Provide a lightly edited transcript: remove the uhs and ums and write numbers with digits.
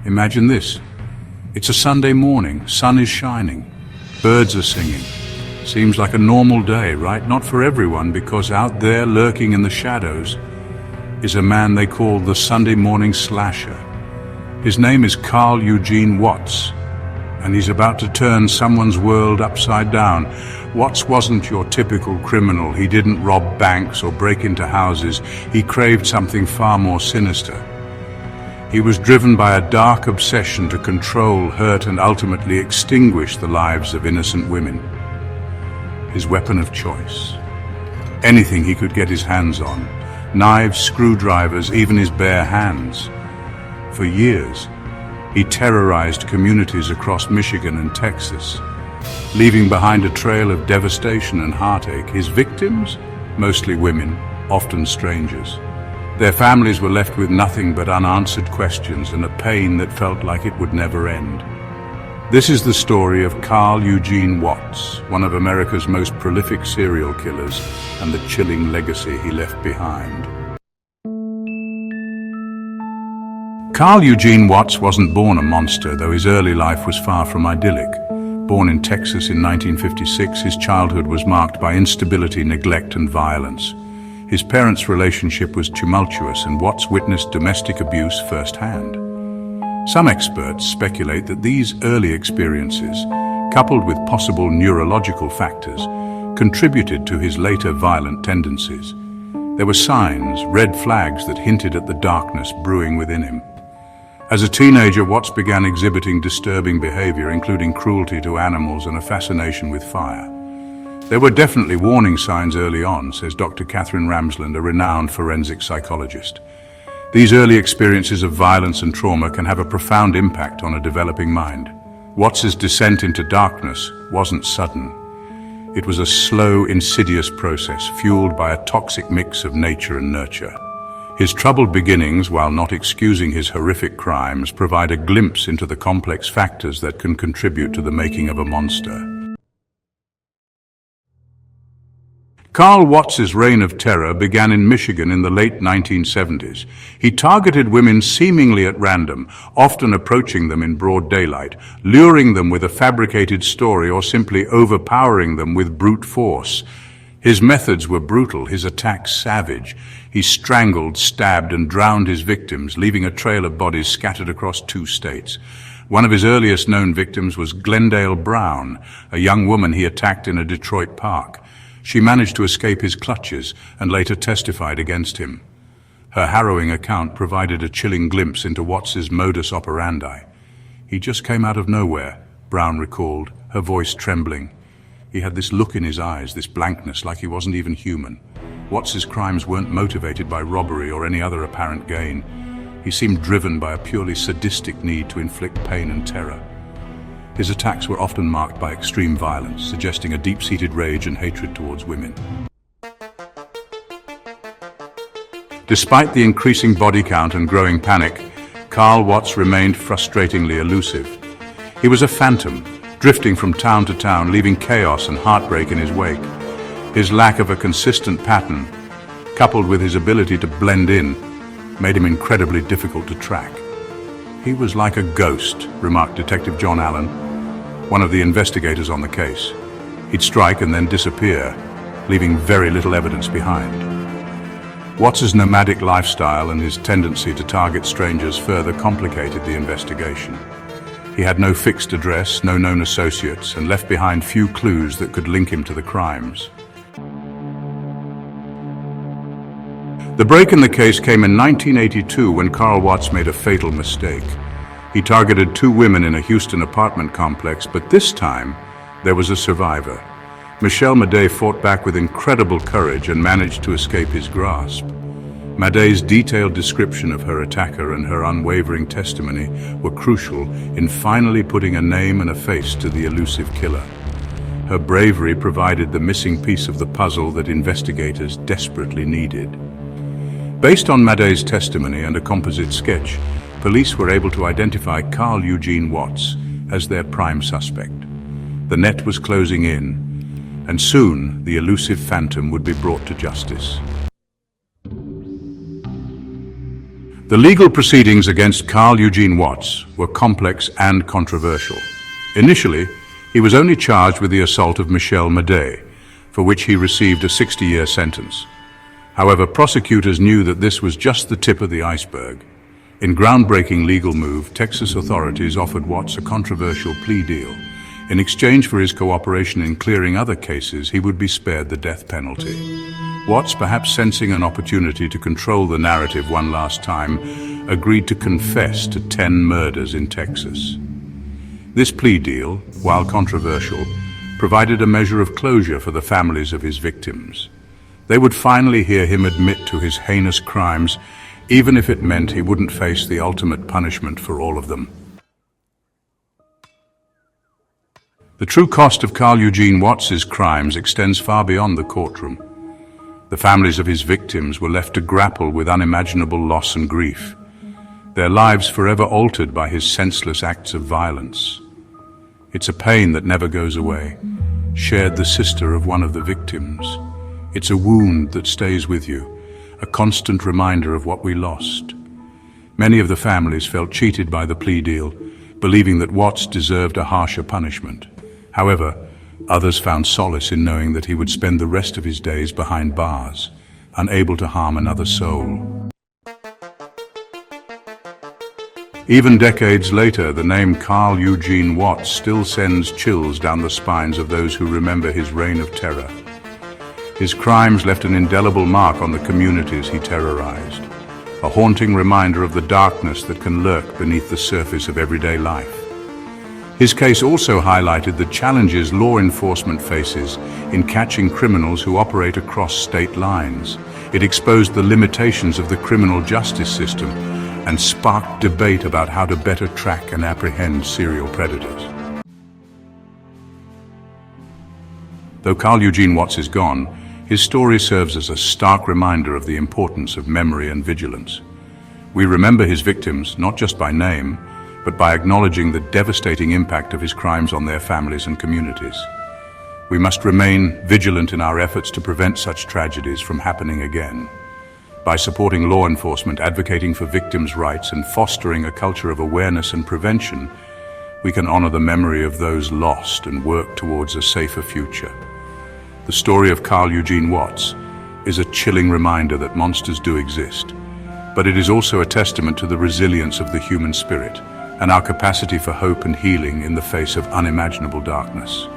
Imagine this. It's a Sunday morning, sun is shining, birds are singing. Seems like a normal day, right? Not for everyone, because out there, lurking in the shadows, is a man they call the Sunday morning slasher. His name is Carl Eugene Watts, and he's about to turn someone's world upside down. Watts wasn't your typical criminal. He didn't rob banks or break into houses. He craved something far more sinister. He was driven by a dark obsession to control, hurt, and ultimately extinguish the lives of innocent women. His weapon of choice. Anything he could get his hands on. Knives, screwdrivers, even his bare hands. For years, he terrorized communities across Michigan and Texas, leaving behind a trail of devastation and heartache. His victims, mostly women, often strangers. Their families were left with nothing but unanswered questions and a pain that felt like it would never end. This is the story of Carl Eugene Watts, one of America's most prolific serial killers, and the chilling legacy he left behind. Carl Eugene Watts wasn't born a monster, though his early life was far from idyllic. Born in Texas in 1956, his childhood was marked by instability, neglect, and violence. His parents' relationship was tumultuous, and Watts witnessed domestic abuse firsthand. Some experts speculate that these early experiences, coupled with possible neurological factors, contributed to his later violent tendencies. There were signs, red flags that hinted at the darkness brewing within him. As a teenager, Watts began exhibiting disturbing behavior, including cruelty to animals and a fascination with fire. There were definitely warning signs early on, says Dr. Catherine Ramsland, a renowned forensic psychologist. These early experiences of violence and trauma can have a profound impact on a developing mind. Watts's descent into darkness wasn't sudden. It was a slow, insidious process fueled by a toxic mix of nature and nurture. His troubled beginnings, while not excusing his horrific crimes, provide a glimpse into the complex factors that can contribute to the making of a monster. Carl Watts's reign of terror began in Michigan in the late 1970s. He targeted women seemingly at random, often approaching them in broad daylight, luring them with a fabricated story or simply overpowering them with brute force. His methods were brutal, his attacks savage. He strangled, stabbed, and drowned his victims, leaving a trail of bodies scattered across 2 states. One of his earliest known victims was Glendale Brown, a young woman he attacked in a Detroit park. She managed to escape his clutches and later testified against him. Her harrowing account provided a chilling glimpse into Watts's modus operandi. He just came out of nowhere, Brown recalled, her voice trembling. He had this look in his eyes, this blankness, like he wasn't even human. Watts's crimes weren't motivated by robbery or any other apparent gain. He seemed driven by a purely sadistic need to inflict pain and terror. His attacks were often marked by extreme violence, suggesting a deep-seated rage and hatred towards women. Despite the increasing body count and growing panic, Carl Watts remained frustratingly elusive. He was a phantom, drifting from town to town, leaving chaos and heartbreak in his wake. His lack of a consistent pattern, coupled with his ability to blend in, made him incredibly difficult to track. He was like a ghost, remarked Detective John Allen, one of the investigators on the case. He'd strike and then disappear, leaving very little evidence behind. Watts's nomadic lifestyle and his tendency to target strangers further complicated the investigation. He had no fixed address, no known associates, and left behind few clues that could link him to the crimes. The break in the case came in 1982 when Carl Watts made a fatal mistake. He targeted 2 women in a Houston apartment complex, but this time there was a survivor. Michelle Madej fought back with incredible courage and managed to escape his grasp. Madej's detailed description of her attacker and her unwavering testimony were crucial in finally putting a name and a face to the elusive killer. Her bravery provided the missing piece of the puzzle that investigators desperately needed. Based on Madej's testimony and a composite sketch, police were able to identify Carl Eugene Watts as their prime suspect. The net was closing in, and soon the elusive phantom would be brought to justice. The legal proceedings against Carl Eugene Watts were complex and controversial. Initially, he was only charged with the assault of Michelle Madej, for which he received a 60-year sentence. However, prosecutors knew that this was just the tip of the iceberg. In groundbreaking legal move, Texas authorities offered Watts a controversial plea deal. In exchange for his cooperation in clearing other cases, he would be spared the death penalty. Watts, perhaps sensing an opportunity to control the narrative one last time, agreed to confess to 10 murders in Texas. This plea deal, while controversial, provided a measure of closure for the families of his victims. They would finally hear him admit to his heinous crimes, even if it meant he wouldn't face the ultimate punishment for all of them. The true cost of Carl Eugene Watts's crimes extends far beyond the courtroom. The families of his victims were left to grapple with unimaginable loss and grief, their lives forever altered by his senseless acts of violence. It's a pain that never goes away, shared the sister of one of the victims. It's a wound that stays with you, a constant reminder of what we lost. Many of the families felt cheated by the plea deal, believing that Watts deserved a harsher punishment. However, others found solace in knowing that he would spend the rest of his days behind bars, unable to harm another soul. Even decades later, the name Carl Eugene Watts still sends chills down the spines of those who remember his reign of terror. His crimes left an indelible mark on the communities he terrorized, a haunting reminder of the darkness that can lurk beneath the surface of everyday life. His case also highlighted the challenges law enforcement faces in catching criminals who operate across state lines. It exposed the limitations of the criminal justice system and sparked debate about how to better track and apprehend serial predators. Though Carl Eugene Watts is gone, his story serves as a stark reminder of the importance of memory and vigilance. We remember his victims not just by name, but by acknowledging the devastating impact of his crimes on their families and communities. We must remain vigilant in our efforts to prevent such tragedies from happening again. By supporting law enforcement, advocating for victims' rights, and fostering a culture of awareness and prevention, we can honor the memory of those lost and work towards a safer future. The story of Carl Eugene Watts is a chilling reminder that monsters do exist, but it is also a testament to the resilience of the human spirit and our capacity for hope and healing in the face of unimaginable darkness.